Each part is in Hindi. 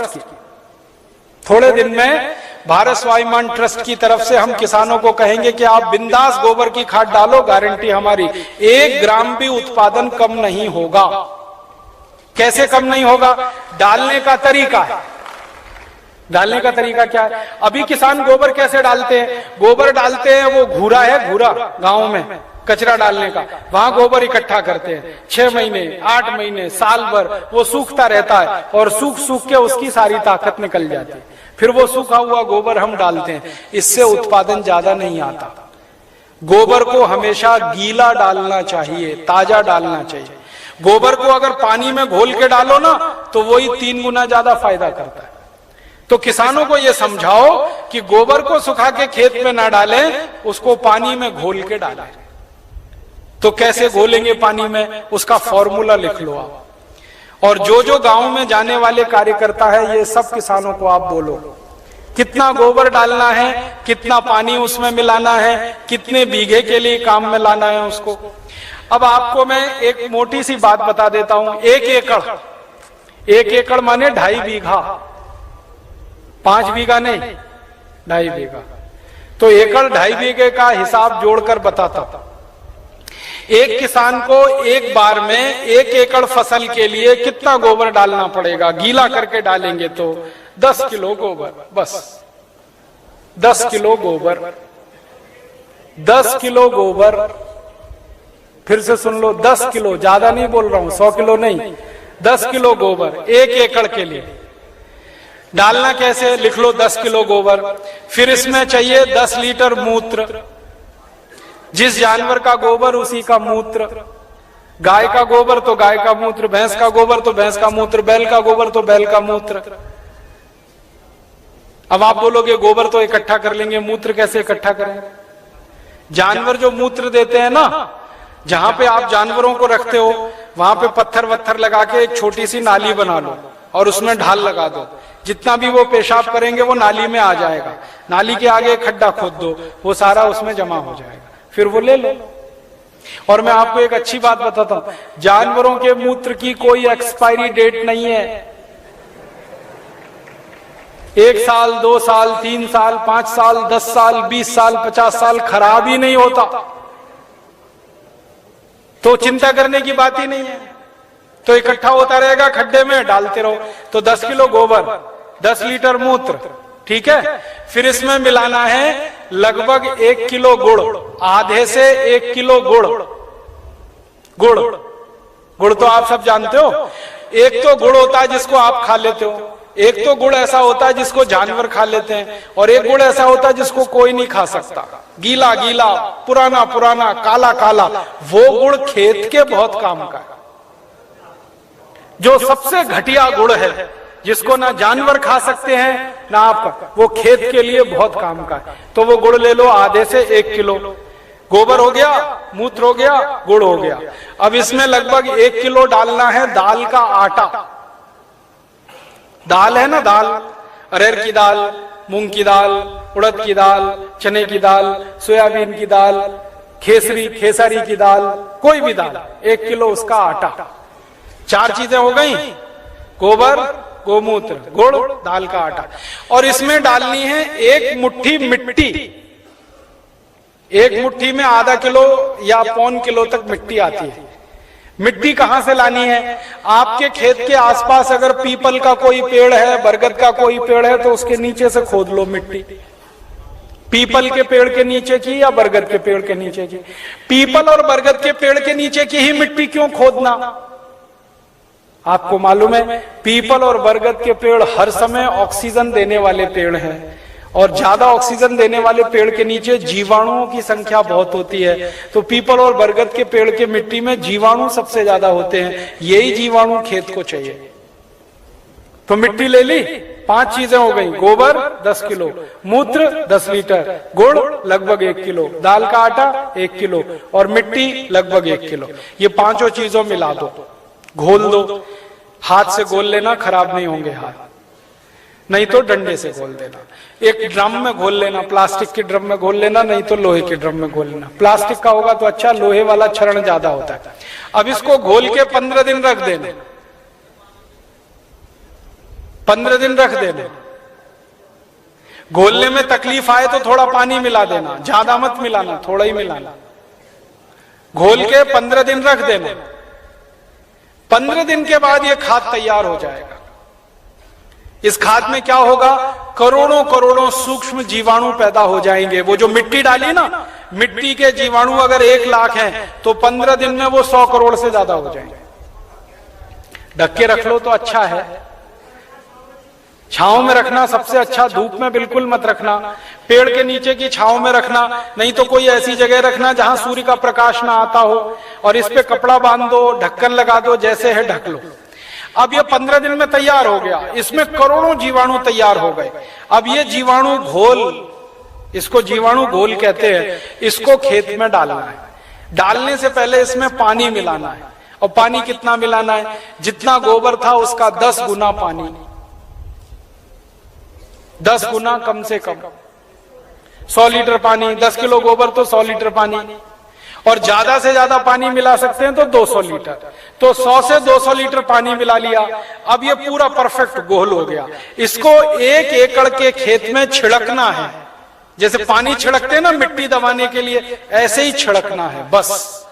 ट्रस्ट की। थोड़े दिन में भारत स्वाभिमान ट्रस्ट की तरफ से हम किसानों को कहेंगे कि आप बिंदास गोबर की खाद डालो, गारंटी हमारी, 1 ग्राम भी उत्पादन कम नहीं होगा। कैसे कम नहीं होगा? डालने का तरीका है। डालने का तरीका क्या है? अभी किसान गोबर कैसे डालते हैं? गोबर डालते हैं, वो घूरा है, घूरा गांव में कचरा डालने का, वहां गोबर इकट्ठा करते हैं। 6 महीने, 8 महीने, साल भर वो सूखता रहता है और सूख सूख के उसकी सारी ताकत निकल जाती है। फिर वो सूखा हुआ गोबर हम डालते हैं, इससे उत्पादन ज्यादा नहीं आता। गोबर को हमेशा गीला डालना चाहिए, ताजा डालना चाहिए। गोबर को अगर पानी में घोल के डालो ना तो वही 3 गुना ज्यादा फायदा करता है। तो किसानों को यह समझाओ कि गोबर को सुखा के खेत में ना डालें, उसको पानी में घोल के डालें। तो कैसे घोलेंगे पानी में? उसका फॉर्मूला लिख लो आप। और जो जो गांव में जाने वाले कार्यकर्ता है, ये सब किसानों को आप बोलो कितना गोबर डालना है, कितना पानी उसमें मिलाना है, कितने बीघे के लिए काम में लाना है उसको। अब आपको मैं एक मोटी सी बात बता देता हूं। 1 एकड़ माने 2.5 बीघा, 5 बीघा नहीं, 2.5 बीघा। तो एकड़ 2.5 बीघे का हिसाब जोड़कर बताता था। एक किसान को एक बार में 1 एकड़ फसल के लिए कितना गोबर डालना पड़ेगा? गीला करके डालेंगे तो 10 किलो गोबर, बस 10 किलो गोबर, 10 किलो गोबर। फिर से सुन लो, 10 किलो, ज्यादा नहीं बोल रहा हूं, 100 किलो नहीं, 10 किलो गोबर 1 एकड़ के लिए डालना। कैसे? लिख लो 10 किलो गोबर। फिर इसमें चाहिए 10 लीटर मूत्र। जिस जानवर का गोबर उसी का मूत्र। गाय का गोबर तो गाय का मूत्र, भैंस का गोबर तो भैंस का मूत्र, बैल का गोबर तो बैल का मूत्र। अब आप बोलोगे गोबर तो इकट्ठा कर लेंगे, मूत्र कैसे इकट्ठा करेंगे? जानवर जो मूत्र देते हैं ना, जहां पे आप जानवरों को रखते हो वहां पे पत्थर वत्थर लगा के एक छोटी सी नाली बना लो और उसमें ढाल लगा दो। जितना भी वो पेशाब करेंगे वो नाली में आ जाएगा। नाली के आगे खड्डा खोद दो, वो सारा उसमें जमा हो जाएगा, फिर वो ले लो। और मैं आपको एक अच्छी बात बताता हूं, जानवरों के मूत्र की कोई एक्सपायरी डेट नहीं है। 1 साल, 2 साल, 3 साल, 5 साल, 10 साल, 20 साल, 50 साल खराब ही नहीं होता। तो चिंता करने की बात ही नहीं है। तो इकट्ठा होता रहेगा, खड्डे में डालते रहो। तो 10 किलो गोबर, 10 लीटर मूत्र, ठीक है। फिर इसमें मिलाना है लगभग 1 किलो गुड़, आधे से 1 किलो गुड़। गुड़ तो आप सब जानते हो। एक तो गुड़ होता है जिसको आप खा लेते हो, एक तो गुड़ ऐसा होता है जिसको जानवर खा लेते हैं, और एक गुड़ ऐसा होता है जिसको कोई नहीं खा सकता। गीला गीला, पुराना पुराना, काला काला, वो गुड़ खेत के बहुत काम का है। जो सबसे घटिया गुड़ है, जिसको ना जानवर खा सकते हैं ना आपका, वो खेत के लिए बहुत काम का है। तो वो गुड़ ले लो, आधे से 1 किलो। गोबर हो गया, मूत्र हो गया, गुड़ हो गया। अब इसमें लगभग 1 किलो डालना है दाल का आटा। दाल है ना, दाल, अरहर की दाल, मूंग की दाल, उड़द की दाल, चने की दाल, सोयाबीन की दाल, खेसारी की दाल, कोई भी दाल, 1 किलो उसका आटा। 4 चीजें हो गई, गोबर, गोमूत्र, गुड़, दाल का आटा। और इसमें डालनी है 1 मुट्ठी मिट्टी। 1 मुट्ठी में आधा किलो या 1.25 किलो तक मिट्टी आती है। मिट्टी कहां से लानी है? आपके खेत के आसपास अगर पीपल का कोई पेड़ है, बरगद का कोई पेड़ है, तो उसके नीचे से खोद लो मिट्टी। पीपल के पेड़ के नीचे की या बरगद के पेड़ के नीचे की? पीपल और बरगद के पेड़ के नीचे की ही मिट्टी क्यों खोदना? आपको मालूम है, पीपल और बरगद के पेड़ हर समय ऑक्सीजन देने वाले पेड़ हैं, और ज्यादा ऑक्सीजन देने वाले पेड़ के नीचे जीवाणुओं की संख्या बहुत होती है। तो पीपल और बरगद के पेड़ के मिट्टी में जीवाणु सबसे ज्यादा होते हैं। यही जीवाणु खेत को चाहिए। तो मिट्टी ले ली, 5 चीजें हो गई, गोबर 10 किलो, मूत्र 10 लीटर, गुड़ लगभग 1 किलो, दाल का आटा 1 किलो, और मिट्टी लगभग 1 किलो। ये 5 चीजों मिला दो, घोल दो। हाथ से घोल लेना, खराब नहीं होंगे हाथ, नहीं तो डंडे से घोल देना। एक ड्रम में घोल लेना, प्लास्टिक के ड्रम में घोल लेना, नहीं तो लोहे के ड्रम में घोल लेना। प्लास्टिक का होगा तो अच्छा, लोहे वाला क्षरण ज्यादा होता है। अब इसको घोल के 15 दिन रख देना। 15 दिन रख देना। घोलने में तकलीफ आए तो थोड़ा पानी मिला देना, ज्यादा मत मिलाना, थोड़ा ही मिलाना। घोल के 15 दिन रख देना। 15 दिन के बाद ये खाद तैयार हो जाएगा। इस खाद में क्या होगा, करोड़ों करोड़ों सूक्ष्म जीवाणु पैदा हो जाएंगे। वो जो मिट्टी डाली ना, मिट्टी के जीवाणु अगर 1 लाख हैं तो 15 दिन में वो 100 करोड़ से ज्यादा हो जाएंगे। ढक के रख लो तो अच्छा है। छांव में रखना सबसे अच्छा, धूप में बिल्कुल मत रखना। पेड़ के नीचे की छांव में रखना, नहीं तो कोई ऐसी जगह रखना जहां सूर्य का प्रकाश ना आता हो, और इस पे कपड़ा बांध दो, ढक्कन लगा दो, जैसे है ढक लो। अब ये 15 दिन में तैयार हो गया। इसमें करोड़ों जीवाणु तैयार हो गए। अब ये जीवाणु घोल, इसको जीवाणु घोल कहते हैं, इसको खेत में डालना है। डालने से पहले इसमें पानी मिलाना है। और पानी कितना मिलाना है, जितना गोबर था उसका 10 गुना पानी, 10 गुना कम से कम। 100 लीटर पानी, 10 किलो गोबर तो 100 लीटर पानी, और ज्यादा से ज्यादा पानी मिला सकते हैं तो 200 लीटर। तो 100 से 200 लीटर पानी मिला लिया। अब ये पूरा परफेक्ट घोल हो गया। इसको 1 एकड़ के खेत में छिड़कना है। जैसे पानी छिड़कते हैं ना मिट्टी दबाने के लिए, ऐसे ही छिड़कना है बस।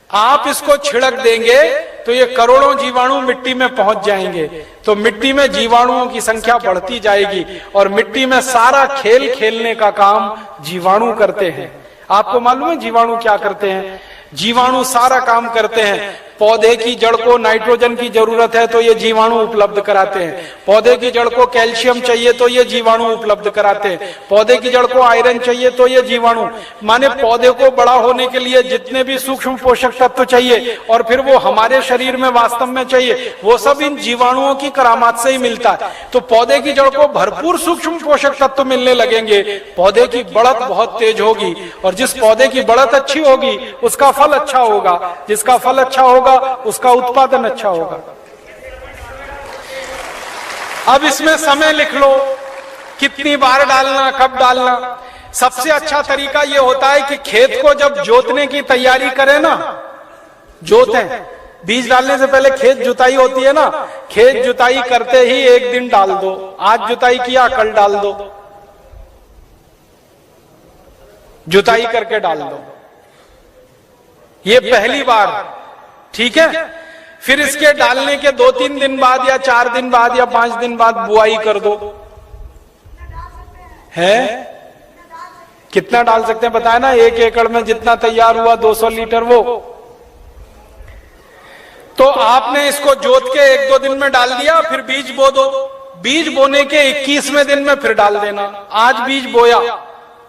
आप इसको छिड़क देंगे तो ये करोड़ों जीवाणु मिट्टी में पहुंच जाएंगे। तो मिट्टी में जीवाणुओं की संख्या बढ़ती जाएगी, और मिट्टी में सारा खेल खेलने का काम जीवाणु करते हैं। आपको मालूम है जीवाणु क्या करते हैं? जीवाणु सारा काम करते हैं। पौधे की जड़ को नाइट्रोजन की जरूरत है तो ये जीवाणु उपलब्ध कराते हैं। पौधे की जड़ को कैल्शियम चाहिए तो ये जीवाणु उपलब्ध कराते हैं। पौधे की जड़ को आयरन चाहिए तो ये जीवाणु, माने पौधे को बड़ा होने के लिए जितने भी सूक्ष्म पोषक तत्व चाहिए और फिर वो हमारे शरीर में वास्तव में चाहिए, वो सब इन जीवाणुओं की करामात से ही मिलता है। तो पौधे की जड़ को भरपूर सूक्ष्म पोषक तत्व मिलने लगेंगे, पौधे की बढ़त बहुत तेज होगी, और जिस पौधे की बढ़त अच्छी होगी उसका फल अच्छा होगा, जिसका फल अच्छा होगा उसका उत्पादन अच्छा होगा। अब इसमें समय लिख लो, कितनी बार डालना, कब डालना। सबसे अच्छा तरीका यह होता है कि खेत को जब जोतने की तैयारी करें ना, जोतें, बीज डालने से पहले खेत जुताई होती है ना, खेत जुताई करते ही 1 दिन डाल दो। आज जुताई किया, कल डाल दो, जुताई करके डाल दो। ये पहली बार, ठीक है। फिर इसके डालने के 2-3 दिन बाद या 4 दिन बाद या 5 दिन बाद बुआई कर दो। है कितना डाल सकते हैं बताया ना, 1 एकड़ में जितना तैयार हुआ 200 लीटर वो। तो आपने इसको जोत के 1-2 दिन में डाल दिया, फिर बीज बो दो। बीज बोने के 21वें दिन में फिर डाल देना। आज बीज बोया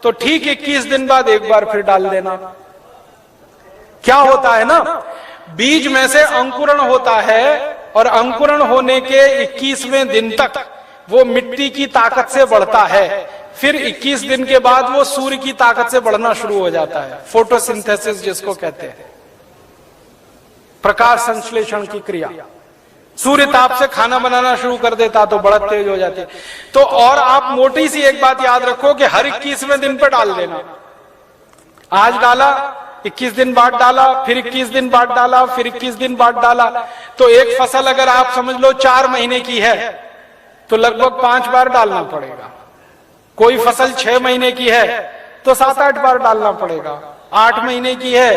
तो ठीक 21 दिन बाद एक बार फिर डाल देना। क्या होता है ना, बीज में से अंकुरण होता है, और अंकुरण होने के 21वें दिन तक वो मिट्टी की ताकत से बढ़ता है। फिर 21 दिन के बाद वो सूर्य की ताकत से बढ़ना शुरू हो जाता है, फोटोसिंथेसिस जिसको कहते हैं, प्रकाश संश्लेषण की क्रिया। सूर्य ताप से खाना बनाना शुरू कर देता तो बढ़त तेज हो जाती। तो और आप मोटी सी एक बात याद रखो कि हर 21वें दिन पर डाल देना। आज डाला, 21 दिन बाद डाला, फिर 21 दिन बाद डाला, फिर 21 दिन बाद डाला। तो एक फसल अगर आप समझ लो 4 महीने की है तो लगभग 5 बार डालना पड़ेगा। कोई फसल 6 महीने की है तो 7-8 बार डालना पड़ेगा। 8 महीने की है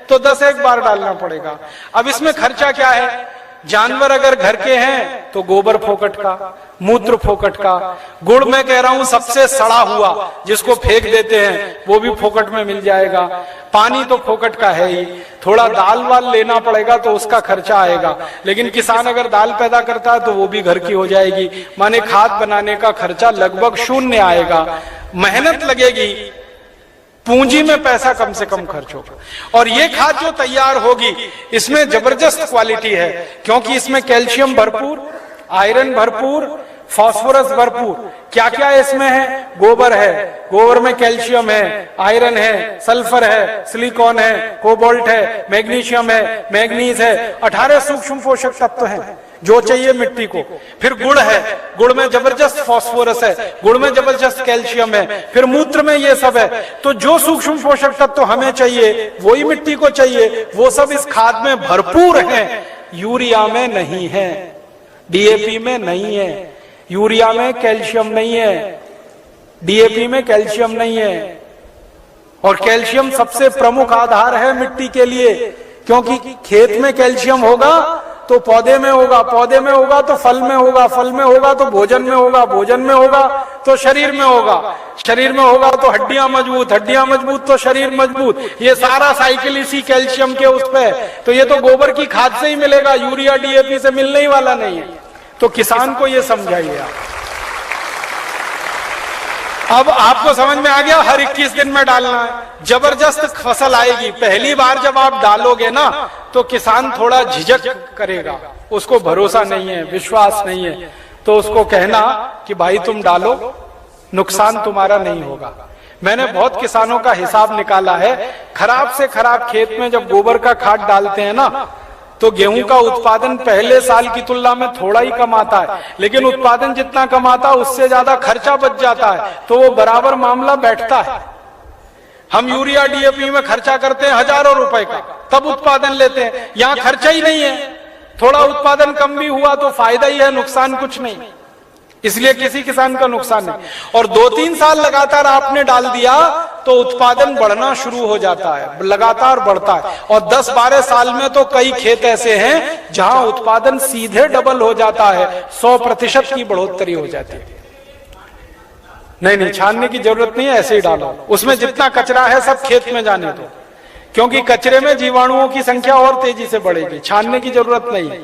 तो 10-1 बार डालना पड़ेगा। अब इसमें खर्चा क्या है? जानवर अगर घर के हैं तो गोबर फोकट का, मूत्र फोकट का, गुड़ मैं कह रहा हूं सबसे सड़ा हुआ जिसको फेंक देते हैं वो भी फोकट में मिल जाएगा। पानी तो फोकट का है ही, थोड़ा दाल वाल लेना पड़ेगा तो उसका खर्चा आएगा, लेकिन किसान अगर दाल पैदा करता है तो वो भी घर की हो जाएगी। माने खाद बनाने का खर्चा लगभग 0 आएगा। मेहनत लगेगी, पूंजी में पैसा कम से कम खर्च होगा। और ये खाद जो तैयार होगी इसमें जबरदस्त क्वालिटी है, क्योंकि इसमें कैल्शियम भरपूर, आयरन भरपूर, फास्फोरस भरपूर। क्या क्या इसमें है? गोबर है, गोबर में कैल्शियम है, आयरन है, सल्फर है, सिलिकॉन है, कोबाल्ट है, मैग्नीशियम है, मैग्नीज है, 18 सूक्ष्म पोषक तत्व हैं जो चाहिए मिट्टी को। फिर गुड़ है, गुड़ में जबरदस्त फास्फोरस है, गुड़ में जबरदस्त कैल्शियम है, फिर मूत्र में ये सब है। तो जो सूक्ष्म पोषक तत्व हमें चाहिए वही मिट्टी को चाहिए, वो सब इस खाद में भरपूर है, यूरिया में नहीं है। डीएपी में नहीं है, यूरिया में कैल्शियम नहीं है, डीएपी में कैल्शियम नहीं है। और कैल्शियम सबसे प्रमुख आधार है मिट्टी के लिए, क्योंकि खेत में कैल्शियम होगा तो पौधे में होगा, पौधे में होगा तो फल में होगा, फल में होगा तो भोजन में होगा, भोजन में होगा तो शरीर में होगा, शरीर में होगा तो हड्डियां मजबूत, हड्डियां मजबूत तो शरीर मजबूत। ये सारा साइकिल इसी कैल्शियम के उस पे। तो ये तो गोबर की खाद से ही मिलेगा, यूरिया डीएपी से मिलने ही वाला नहीं है। तो किसान को ये समझाइए आप। अब आपको समझ में आ गया, हर 21 दिन में डालना है, जबरदस्त फसल आएगी। पहली बार जब आप डालोगे ना तो किसान थोड़ा झिझक करेगा, उसको भरोसा नहीं है, विश्वास नहीं है, तो उसको कहना कि भाई तुम डालो, नुकसान तुम्हारा नहीं होगा। मैंने बहुत किसानों का हिसाब निकाला है, खराब से खराब खेत में जब गोबर का खाद डालते हैं ना तो गेहूं का उत्पादन पहले साल की तुलना में थोड़ा ही कम आता है, लेकिन उत्पादन जितना कम आता है उससे ज्यादा खर्चा बच जाता है, तो वो बराबर मामला बैठता है। हम यूरिया डीएपी में खर्चा करते हैं हजारों रुपए का, तब उत्पादन लेते हैं। यहाँ खर्चा ही नहीं है, थोड़ा उत्पादन कम भी हुआ तो फायदा ही है, नुकसान कुछ नहीं, इसलिए किसी किसान का नुकसान नहीं। और 2-3 साल लगातार आपने डाल दिया तो उत्पादन बढ़ना शुरू हो जाता है, लगातार बढ़ता है। और 10-12 साल में तो कई खेत ऐसे हैं जहां उत्पादन सीधे डबल हो जाता है, 100% की बढ़ोतरी हो जाती है। नहीं, छानने की जरूरत नहीं है, ऐसे ही डालो। उसमें जितना कचरा है सब खेत में जाने दो, क्योंकि कचरे में जीवाणुओं की संख्या और तेजी से बढ़ेगी, छानने की जरूरत नहीं है।